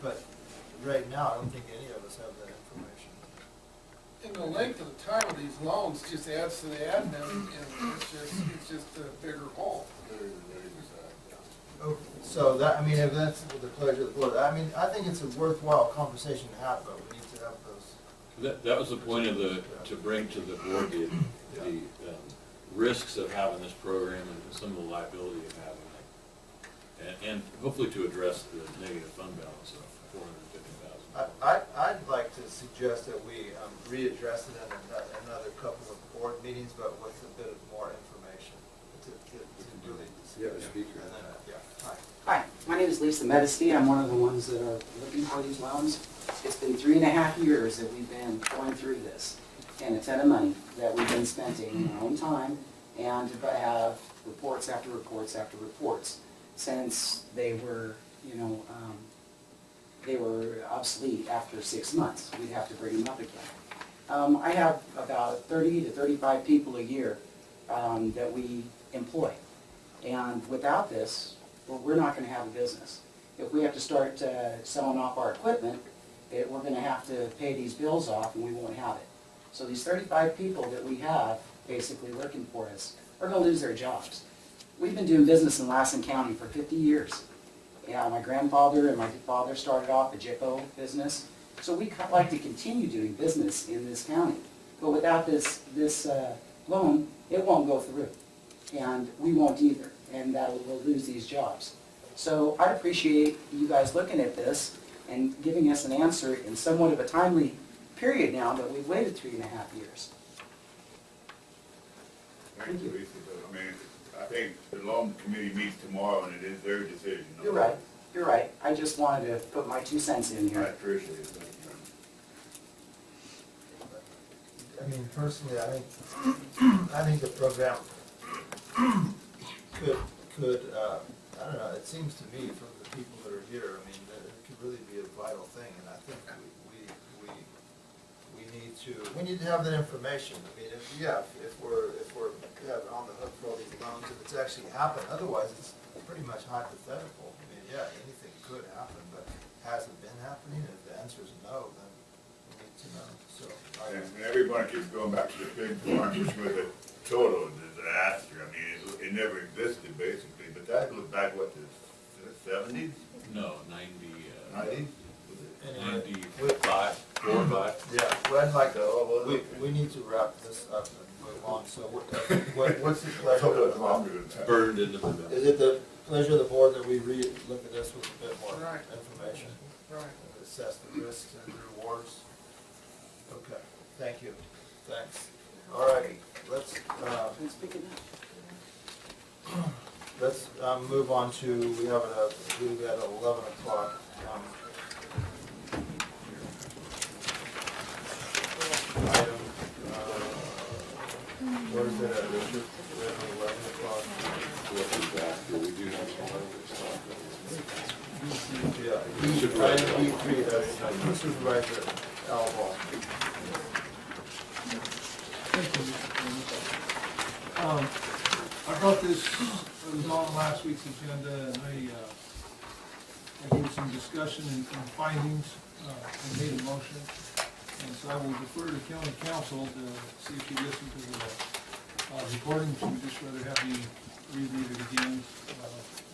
but right now, I don't think any of us have that information. And the length of the time of these loans just adds to the admin, and it's just a bigger hole. Okay, so that, I mean, if that's with the pleasure of the board, I mean, I think it's a worthwhile conversation to have, but we need to have those. That was the point of to bring to the board the risks of having this program and some of the liability of having it. And hopefully to address the negative fund balance of $450,000. I'd like to suggest that we readdress it in another couple of board meetings, but with a bit of more information to really. You have a speaker. And then, yeah, hi. Hi, my name is Lisa Medesty. I'm one of the ones that are looking for these loans. It's been 3.5 years that we've been going through this, and a ton of money that we've been spending in our own time, and to have reports after reports after reports since they were, they were obsolete after 6 months. We'd have to bring them up again. I have about 30 to 35 people a year that we employ. And without this, well, we're not going to have a business. If we have to start selling off our equipment, we're going to have to pay these bills off and we won't have it. So these 35 people that we have basically working for us are going to lose their jobs. We've been doing business in Lassen County for 50 years. Yeah, my grandfather and my father started off a JIPO business. So we like to continue doing business in this county. But without this loan, it won't go through. And we won't either, and we'll lose these jobs. So I'd appreciate you guys looking at this and giving us an answer in somewhat of a timely period now that we've waited 3.5 years. Thank you, Lisa. I mean, I think the loan committee meets tomorrow and it is their decision. You're right, you're right. I just wanted to put my 2 cents in I here. appreciate it. Thank you. I mean, personally, I think the program could, I don't know, it seems to me from the people that are here, I mean, that it could really be a vital thing, and I think we need to have that information. I mean, if we're on the hook for all these loans, if it's actually happened, otherwise it's pretty much hypothetical. I mean, yeah, anything could happen, but has it been happening? If the answer is no, then we need to know, so. And everybody keeps going back to the pig farm, which was a total disaster. I mean, it never existed basically, but that goes back, what, to the 70s? No, 90s? 95, 4 or 5. Yeah, well, I'd like to, we need to wrap this up and move on, so what's the pleasure? It's longer than that. Burned into the bill. Is it the pleasure of the board that we look at this with a bit more Right. information? Right. And assess the risks and the rewards? Okay, thank you, thanks. All right, let's move on to, we have at 11 o'clock. Item, where is it at, Richard? We're at 11 o'clock. We do have some other stuff. Yeah, item E3, that's Supervisor Alval. Thank you, Mr. Chairman. I brought this, it was on last week's agenda, and I gave some discussion and findings, and made a motion. And so I will defer to county council to see if you listen to the recording. Should we just rather have you reread it again,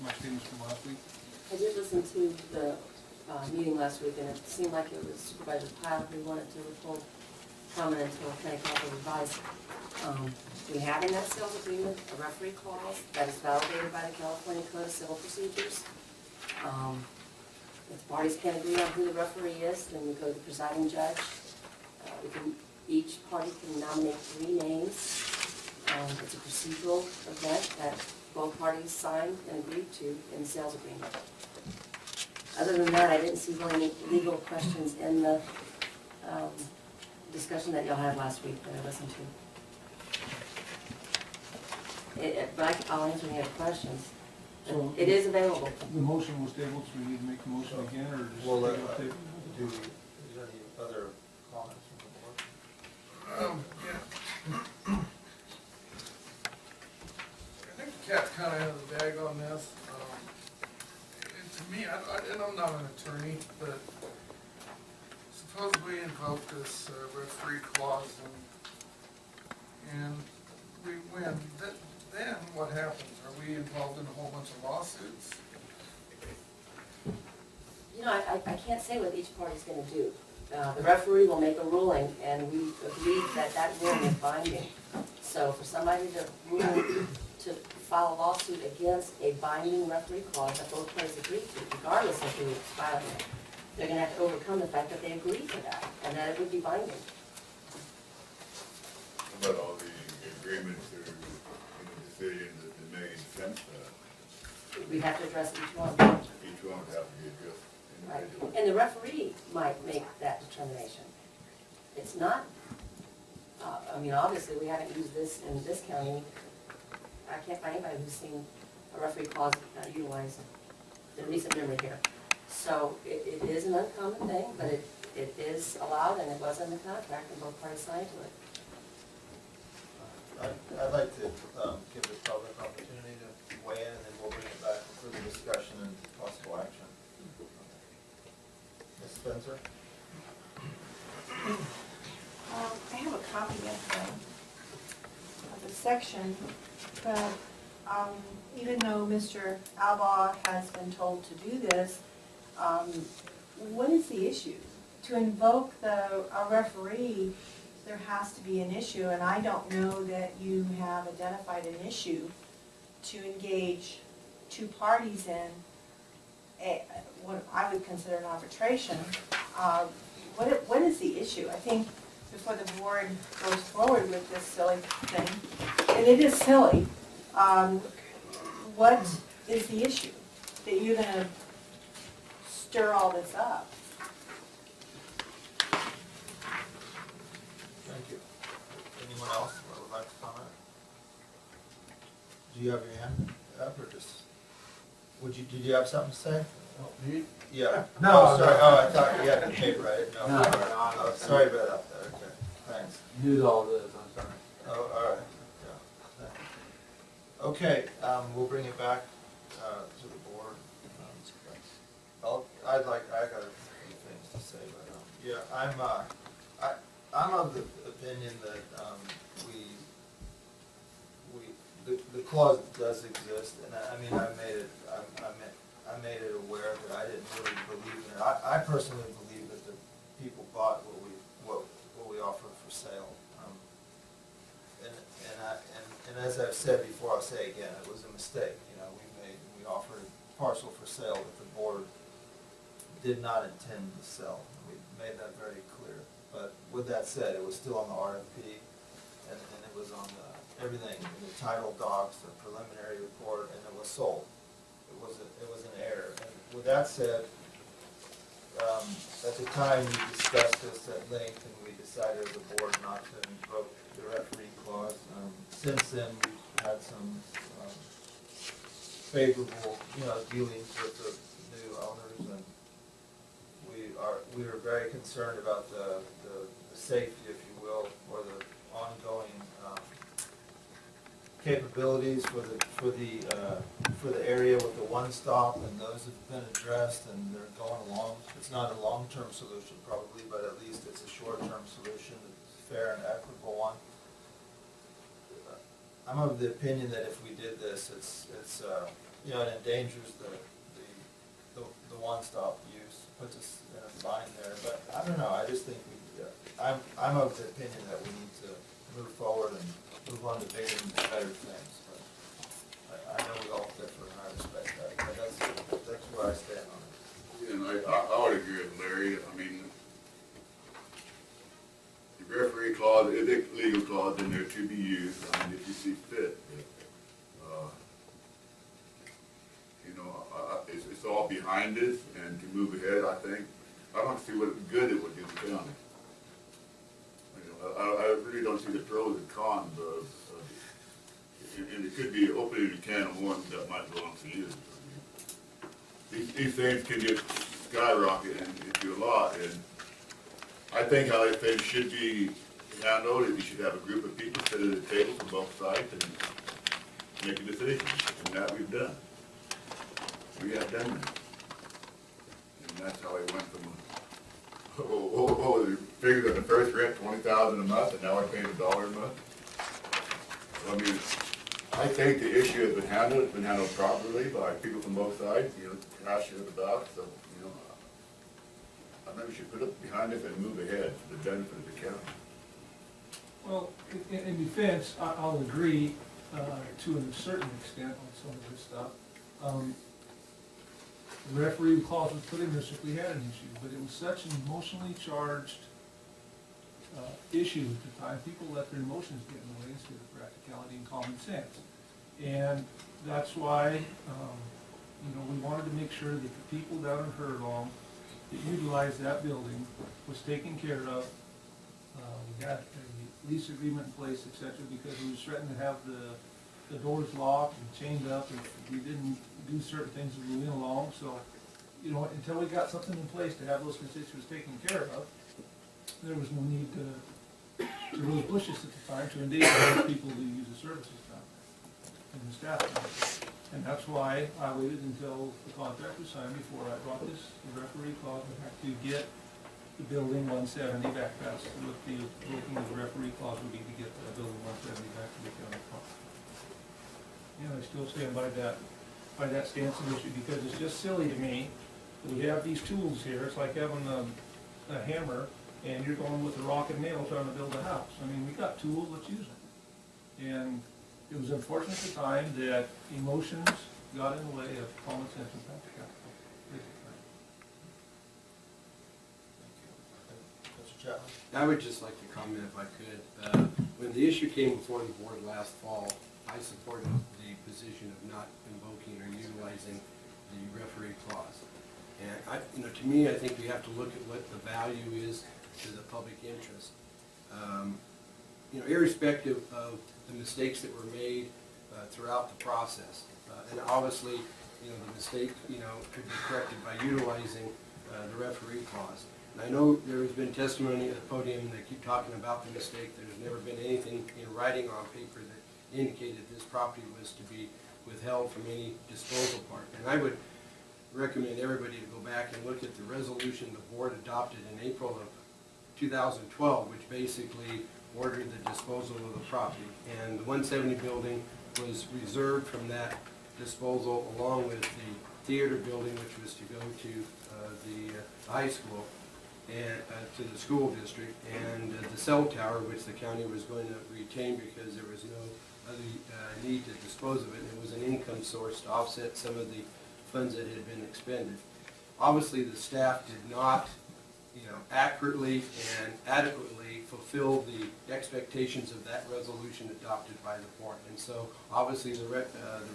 my statements from last week? I did listen to the meeting last week, and it seemed like it was Supervisor Pyle who wanted to withhold comment until county council revised. We have in that sales agreement a referee clause that is validated by the California Code of Civil Procedures. If the parties can't agree on who the referee is, then we go to the presiding judge. Each party can nominate 3 names. It's a procedural event that both parties signed and agreed to in the sales agreement. Other than that, I didn't see really any legal questions in the discussion that y'all had last week that I listened to. But I'll answer any other questions. So It is available. the motion was tabled, so we need to make the motion again, or just? Well, table it? is there any other comments from the board? Yeah. I think the cat's kind of out of the bag on this. And to me, and I'm not an attorney, attorney, but suppose we invoke this referee clause and we win, then what happens? Are we involved in a whole bunch of lawsuits? You know, I can't say what each party's gonna do. The referee will make a ruling, and we agreed that that ruling is binding. So for somebody to rule, to file a lawsuit against a binding referee clause that both parties agree to, regardless of who is filing it, they're gonna have to overcome the fact that they agreed to that, and that it would be binding. About all the agreements or, decisions that they made since, We have to address each one. each one would have to be addressed Right. individually. And the referee might make that determination. It's not, I mean, obviously, we haven't used this in this county. I can't find anybody who's seen a referee clause utilized in recent memory here. So it is an uncommon thing, but it is allowed, and it was in the contract, and both parties signed to it. I'd like to give the public opportunity to weigh in, and then we'll bring it back for further discussion and possible action. Ms. Spencer? I have a copy of the section, but even though Mr. Albaugh has been told to do this, what is the issue? To invoke a referee, there has to be an issue, and I don't know that you have identified an issue to engage two parties in what I would consider an arbitration. What is the issue? I think before the board goes forward with this silly thing, and it is silly, what is the issue? That you're gonna stir all this up? Thank you. Anyone else that would like to comment? Do you have your hand up, or just, did you have something to say? Me? Yeah. No, Oh, sorry, no. I thought you had the tape right. No. Oh, sorry about that, okay, thanks. Did all this, I'm sorry. Oh, all right, yeah. Okay, we'll bring it back, to the board. I got a few things to say, but, yeah, I'm of the opinion that, the clause does exist, and I mean, I made it aware that I didn't really believe in it. I personally believe that the people bought what we offer for sale. And as I've said before, I'll say again, it was a mistake. You know, we offered a parcel for sale that the board did not intend to sell. We made that very clear. But with that said, it was still on the RFP, and it was on everything, the title docs, the preliminary report, and it was sold. It was an error. And with that said, at the time, we discussed this at length, and we decided as a board not to invoke the referee clause. Since then, we've had some favorable, dealings with the new owners, and we are very concerned about the safety, if you will, or the ongoing capabilities for the area with the one-stop, and those have been addressed, and they're going along. It's not a long-term solution probably, but at least it's a short-term solution, it's a fair and equitable one. I'm of the opinion that if we did this, it endangers the one-stop use, puts us in a bind there, but I don't know, I just think I'm of the opinion that we need to move forward and move on to bigger and better things, but I know we all differ, and I respect that, but that's where I stand on it. And I would agree with Larry. I mean, the referee clause, the legal clause in there to be used, I mean, if you see fit. It's all behind us, and to move ahead, I think, I don't see what good it would do the county. I really don't see the pros and cons of and it could be opening a can of worms that might belong to you. These things can just skyrocket into a lot, and I think how things should be handled is you should have a group of people sit at a table from both sides and make a decision, and that we've done. We have done that. And that's how I went from, figured on the first rent, 20,000 a month, and now I pay $1 a month. So, I mean, I think the issue has been handled, it's been handled properly by people from both sides, you know, passionate about, so, you know, I maybe we should put it behind us and move ahead for the benefit of the county. Well, in defense, I'll agree to a certain extent on some of this stuff. The referee clause was put in there so if we had an issue, but it was such an emotionally charged issue at the time. People let their emotions get in the way instead of practicality and common sense. And that's why, we wanted to make sure that the people down in Hurlong that utilized that building was taken care of. We got a lease agreement in place, et cetera, because we was threatening to have the doors locked and chained up if we didn't do certain things as we went along. So, until we got something in place to have those constituents taken care of, there was no need to really push this at the time to endanger those people who use the services down there and the staff down there. And that's why I waited until the contract was signed before I brought this referee clause. We have to get the building 170 back. That's what the working of the referee clause would be, to get the building 170 back to the county cost. I still stand by that stance on the issue, because it's just silly to me that we have these tools here. It's like having a hammer and you're going with a rock and nail trying to build a house. I mean, we got tools, let's use them. And it was unfortunate at the time that emotions got in the way of common sense and practicality. Mr. Chapman? I would just like to comment if I could. When the issue came before the board last fall, I supported the position of not invoking or utilizing the referee clause. And to me, I think we have to look at what the value is to the public interest. Irrespective of the mistakes that were made throughout the process. And obviously, the mistake, could be corrected by utilizing the referee clause. And I know there has been testimony at the podium, they keep talking about the mistake. There's never been anything in writing on paper that indicated this property was to be withheld from any disposal part. And I would recommend everybody to go back and look at the resolution the board adopted in April of 2012, which basically ordered the disposal of the property. And the 170 building was reserved from that disposal, along with the theater building, which was to go to the high school and to the school district, and the cell tower, which the county was going to retain because there was no other need to dispose of it. It was an income source to offset some of the funds that had been expended. Obviously, the staff did not, accurately and adequately fulfill the expectations of that resolution adopted by the board. And so, obviously, the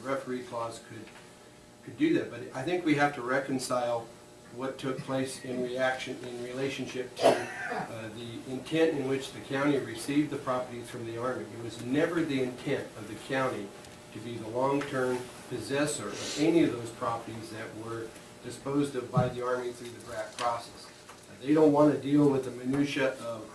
referee clause could do that. But I think we have to reconcile what took place in relationship to the intent in which the county received the properties from the Army. It was never the intent of the county to be the long-term possessor of any of those properties that were disposed of by the Army through the BRAC process. They don't want to deal with the minutia of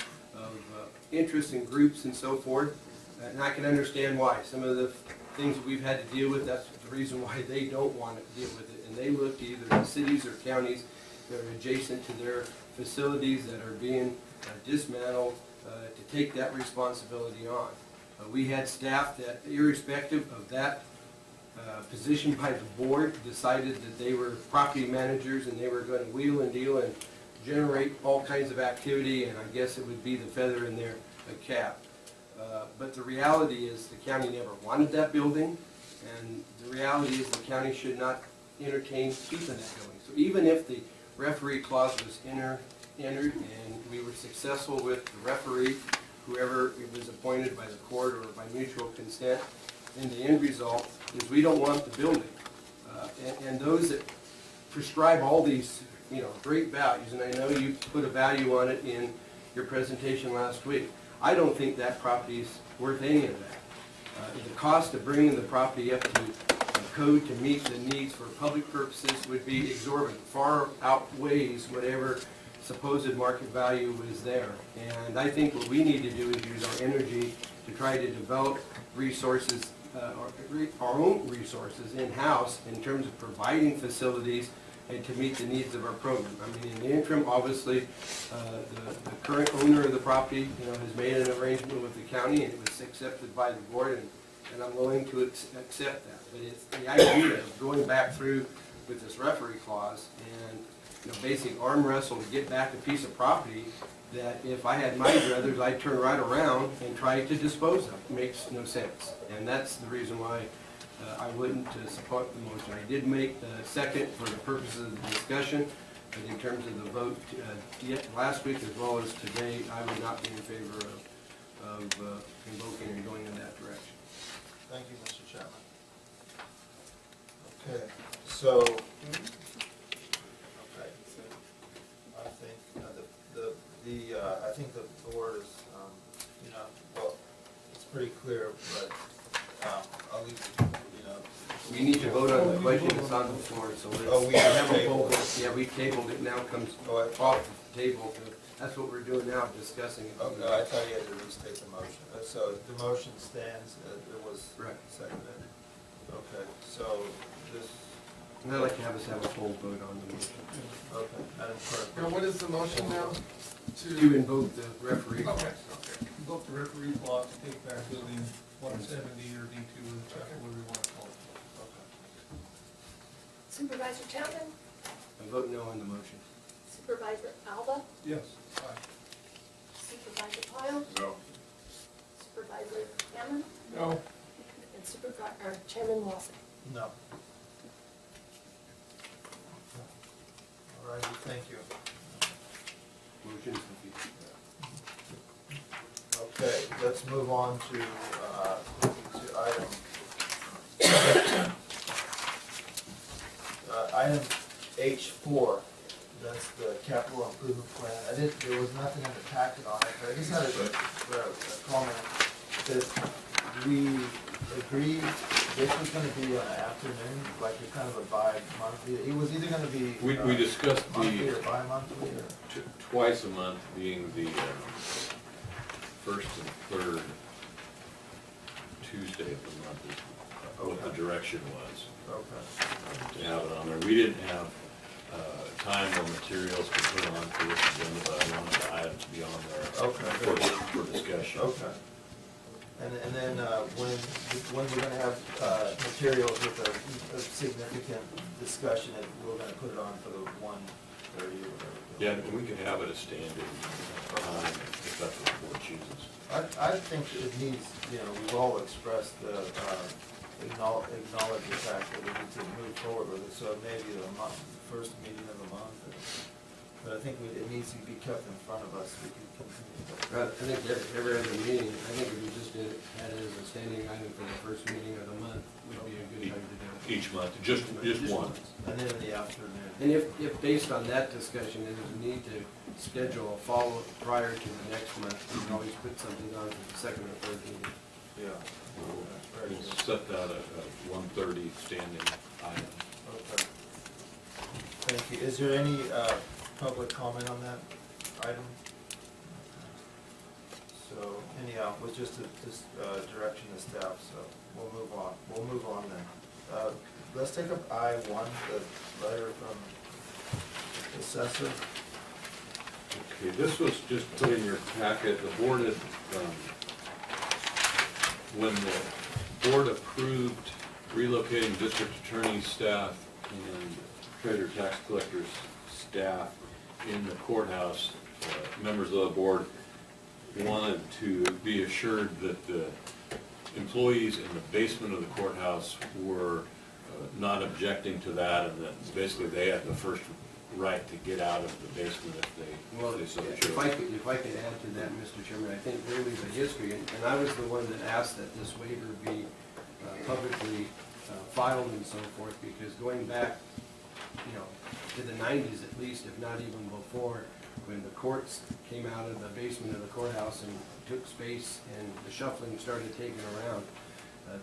interests and groups and so forth, and I can understand why. Some of the things that we've had to deal with, that's the reason why they don't want to deal with it. And they look to either the cities or counties that are adjacent to their facilities that are being dismantled to take that responsibility on. We had staff that, irrespective of that position by the board, decided that they were property managers and they were going to wheel and deal and generate all kinds of activity, and I guess it would be the feather in their cap. But the reality is the county never wanted that building, and the reality is the county should not entertain keeping that building. So even if the referee clause was entered and we were successful with the referee, whoever it was appointed by the court or by mutual consent, then the end result is we don't want the building. And those that prescribe all these great values, and I know you put a value on it in your presentation last week. I don't think that property is worth any of that. The cost of bringing the property up to code to meet the needs for public purposes would be exorbitant, far outweighs whatever supposed market value was there. And I think what we need to do is use our energy to try to develop resources, our own resources in-house in terms of providing facilities and to meet the needs of our program. I mean, in the interim, obviously, the current owner of the property, has made an arrangement with the county, and it was accepted by the board, and I'm willing to accept that. But it's the idea of going back through with this referee clause and, basically arm wrestle to get back a piece of property that if I had my druthers, I'd turn right around and try to dispose of. It makes no sense. And that's the reason why I wouldn't support the motion. I did make the second for the purposes of the discussion, but in terms of the vote last week as well as today, I would not be in favor of invoking and going in that direction. Thank you, Mr. Chapman. Okay, so, okay, I think I think the board is, well, it's pretty clear, but, I'll leave, We need to vote on the question that's on the floor, so let's. Oh, we have tabled it. Yeah, we tabled it, now comes Oh, off the table. That's what we're doing now, discussing it. Okay, I thought you had to restate the motion. So the motion stands, it was Right. seconded. Okay, so this, And I'd like to have us have a full vote on the motion. okay, Madam Clerk. Now, what is the motion now? To invoke the referee. Okay, okay. Invoke the referee clause to take back building 170 or D2, whichever, whatever you want to call it. Supervisor Chapman? I vote no on the motion. Supervisor Alba? Yes. Aye. Supervisor Pyle? No. Supervisor Hammond? No. And Chairman Lassen? No. All righty, thank you. Motion's defeated. Okay, let's move on to item H4. That's the capital improvement plan. There was nothing in the packet on it, but I just had a comment that we agreed this was gonna be an afternoon, like a kind of a bi-monthly. It was either gonna be. We discussed monthly or the bi-monthly or. twice a month being the first and third Tuesday of the month is what the direction was, Okay. to have it on there. We didn't have time or materials to put on for this agenda, but I wanted the item to be on there Okay. for discussion. Okay. And then when we're gonna have materials with a significant discussion, and we're gonna put it on for the 1:30 or whatever. Yeah, and we could have it a standing time if that's what the board chooses. I think it needs, we've all expressed acknowledge the fact that we need to move forward with it, so maybe the first meeting of the month. But I think it needs to be kept in front of us, we can continue. I think every other meeting, I think if we just had it as a standing item for the first meeting of the month, would be a good time to do it. Each month, just one. And then in the afternoon. And if based on that discussion, there's a need to schedule a follow-up prior to the next month, we can always put something on for the second or third meeting. Yeah. We'll set that at 1:30 standing item. Okay. Thank you. Is there any public comment on that item? So anyhow, it was just a direction to staff, so we'll move on. We'll move on then. Let's take up I-1, the letter from the assessor. Okay, this was just put in your packet. The board had, when the board approved relocating district attorney staff and treasurer tax collector's staff in the courthouse, members of the board wanted to be assured that the employees in the basement of the courthouse were not objecting to that, and that basically they had the first right to get out of the basement Well, if they so if chose. I could add to that, Mr. Chairman, I think really the history, and I was the one that asked that this waiver be publicly filed and so forth, because going back, to the 90s at least, if not even before, when the courts came out of the basement of the courthouse and took space and the shuffling started taking around,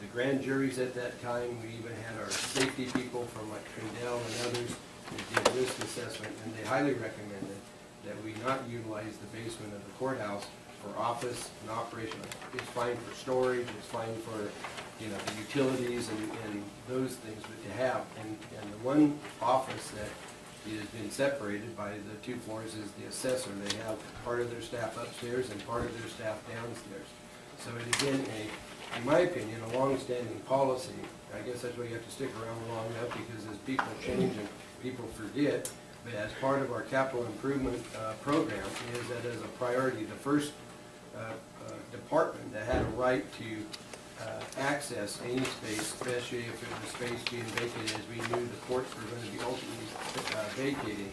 the grand juries at that time, we even had our safety people from like Trindell and others that did risk assessment, and they highly recommended that we not utilize the basement of the courthouse for office and operation. It's fine for storage, it's fine for, the utilities and those things, but to have, and the one office that it has been separated by the two floors is the assessor. They have part of their staff upstairs and part of their staff downstairs. So it has been in my opinion, a long-standing policy. I guess that's why you have to stick around long enough, because as people change and people forget, but as part of our capital improvement program is that as a priority, the first department that had a right to access any space, especially if it was space being vacated, as we knew the courts were going to be ultimately vacating,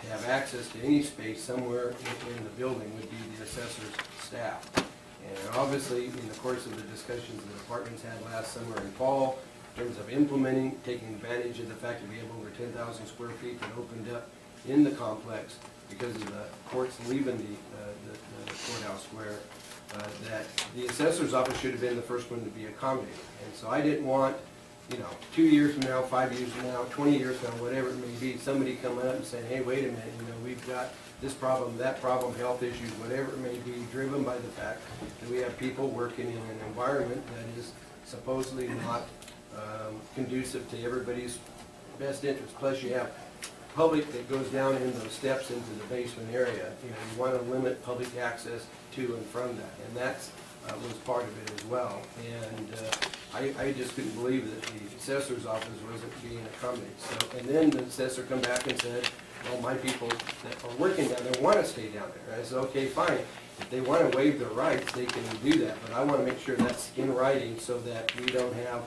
to have access to any space somewhere in the building would be the assessor's staff. And obviously, in the course of the discussions the departments had last summer and fall, in terms of implementing, taking advantage of the fact that we have over 10,000 square feet that opened up in the complex because of the courts leaving the courthouse square, that the assessor's office should have been the first one to be accommodated. And so I didn't want, 2 years from now, 5 years from now, 20 years from now, whatever it may be, somebody coming up and saying, hey, wait a minute, we've got this problem, that problem, health issues, whatever it may be, driven by the fact that we have people working in an environment that is supposedly not conducive to everybody's best interest. Plus you have public that goes down in those steps into the basement area. You want to limit public access to and from that, and that's was part of it as well. And I just couldn't believe that the assessor's office wasn't being accommodated. So, and then the assessor come back and said, well, my people that are working down there want to stay down there. And I said, okay, fine. If they want to waive their rights, they can do that. But I want to make sure that's in writing so that we don't have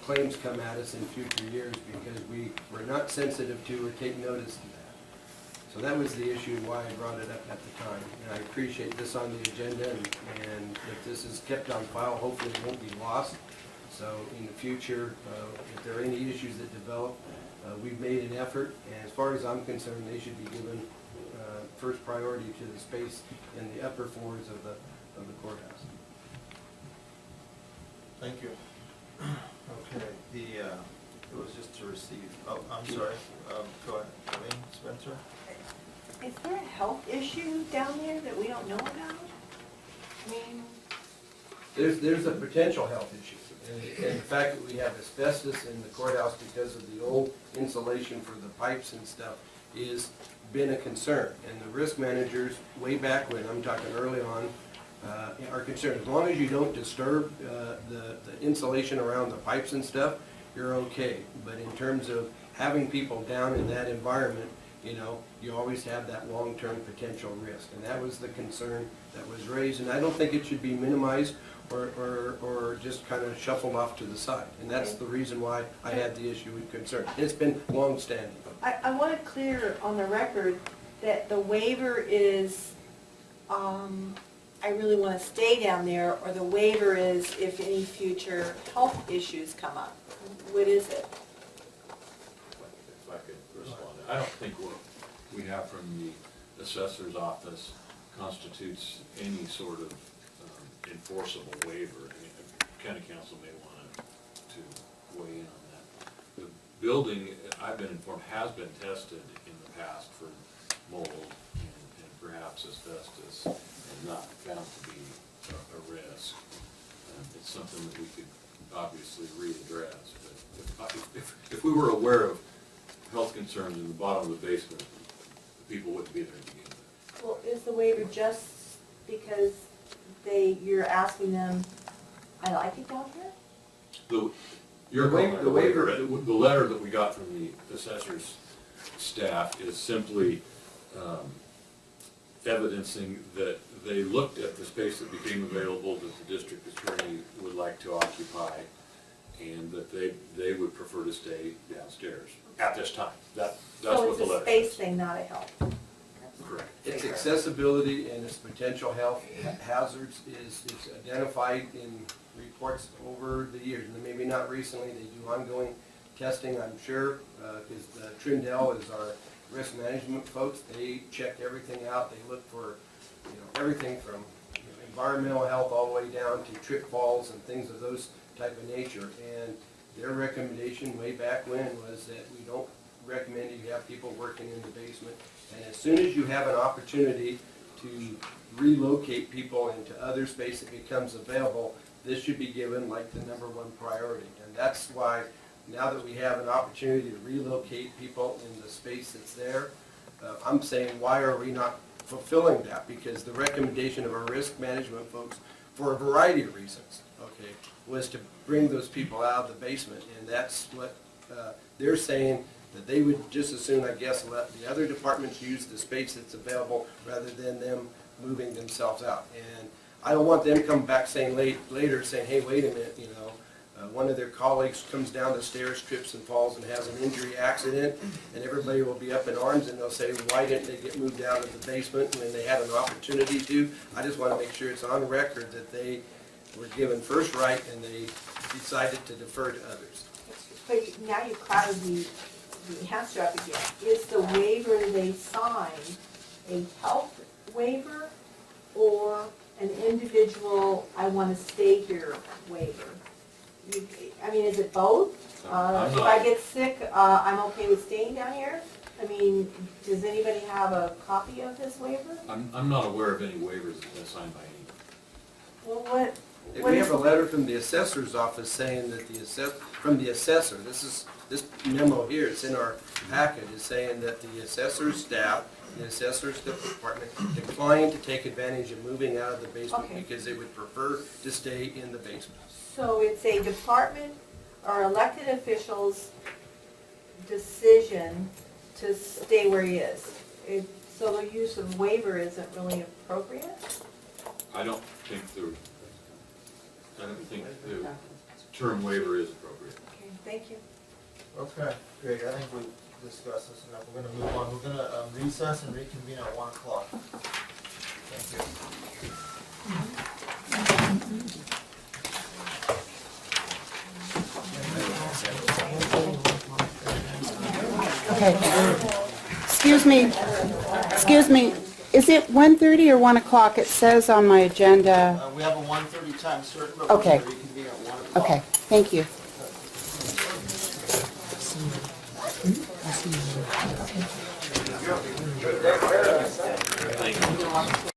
claims come at us in future years because we were not sensitive to or take notice of that. So that was the issue why I brought it up at the time. And I appreciate this on the agenda, and if this is kept on file, hopefully it won't be lost. So in the future, if there are any issues that develop, we've made an effort, and as far as I'm concerned, they should be given first priority to the space in the upper floors of the courthouse. Thank you. Okay, it was just to receive, I'm sorry, go ahead, Spencer? Is there a health issue down there that we don't know about? I mean, There's a potential health issue, and the fact that we have asbestos in the courthouse because of the old insulation for the pipes and stuff is been a concern. And the risk managers, way back when, I'm talking early on, are concerned. As long as you don't disturb the insulation around the pipes and stuff, you're okay. But in terms of having people down in that environment, you always have that long-term potential risk. And that was the concern that was raised. And I don't think it should be minimized or just kind of shuffled off to the side. And that's the reason why I had the issue with concern. It's been long-standing. I want to clear on the record that the waiver is, I really want to stay down there, or the waiver is if any future health issues come up. What is it? If I could respond, I don't think what we have from the assessor's office constitutes any sort of enforceable waiver. County council may want to weigh in on that. The building, I've been informed, has been tested in the past for mold and perhaps asbestos, and not found to be a risk. It's something that we could obviously readdress, but if we were aware of health concerns in the bottom of the basement, the people wouldn't be there to begin with. Well, is the waiver just because you're asking them, I like it down here? The letter that we got from the assessor's staff is simply evidencing that they looked at the space that became available that the district attorney would like to occupy, and that they would prefer to stay downstairs at this time. That's what the letter says. So it's a space thing, not a health. Correct. Its accessibility and its potential health hazards is identified in reports over the years, and maybe not recently. They do ongoing testing, I'm sure, because Trindell is our risk management folks. They check everything out. They look for everything from environmental health all the way down to trip falls and things of those type of nature. And their recommendation way back when was that we don't recommend you have people working in the basement. And as soon as you have an opportunity to relocate people into other space that becomes available, this should be given like the #1 priority. And that's why now that we have an opportunity to relocate people in the space that's there, I'm saying, why are we not fulfilling that? Because the recommendation of our risk management folks, for a variety of reasons, okay, was to bring those people out of the basement, and that's what they're saying, that they would just as soon, I guess, let the other departments use the space that's available rather than them moving themselves out. And I don't want them coming back saying later, saying, hey, wait a minute, you know, one of their colleagues comes down the stairs, trips and falls and has an injury accident, and everybody will be up in arms and they'll say, why didn't they get moved out of the basement when they had an opportunity to? I just want to make sure it's on record that they were given first right and they decided to defer to others. But now you clouded the answer up again. Is the waiver they signed a health waiver or an individual, I want to stay here waiver? I mean, is it both? If I get sick, I'm okay with staying down here? I mean, does anybody have a copy of this waiver? I'm not aware of any waivers signed by anyone. Well, what We is have a the- letter from the assessor's office saying that from the assessor, this memo here, it's in our packet, is saying that the assessor's staff, the assessor's department declined to take advantage of moving out of the basement Okay. because they would prefer to stay in the basement. So it's a department or elected official's decision to stay where he is. So the use of waiver isn't really appropriate? I don't think the term waiver is appropriate. Okay, thank you. Okay, great, I think we discussed this enough, we're gonna move on, we're gonna recess and reconvene at 1 o'clock. Thank Okay. Excuse me, is it 1:30 or 1 o'clock? It says on my agenda. We have a 1:30 time certain, but Okay. we're gonna reconvene at 1 o'clock. Okay, thank you.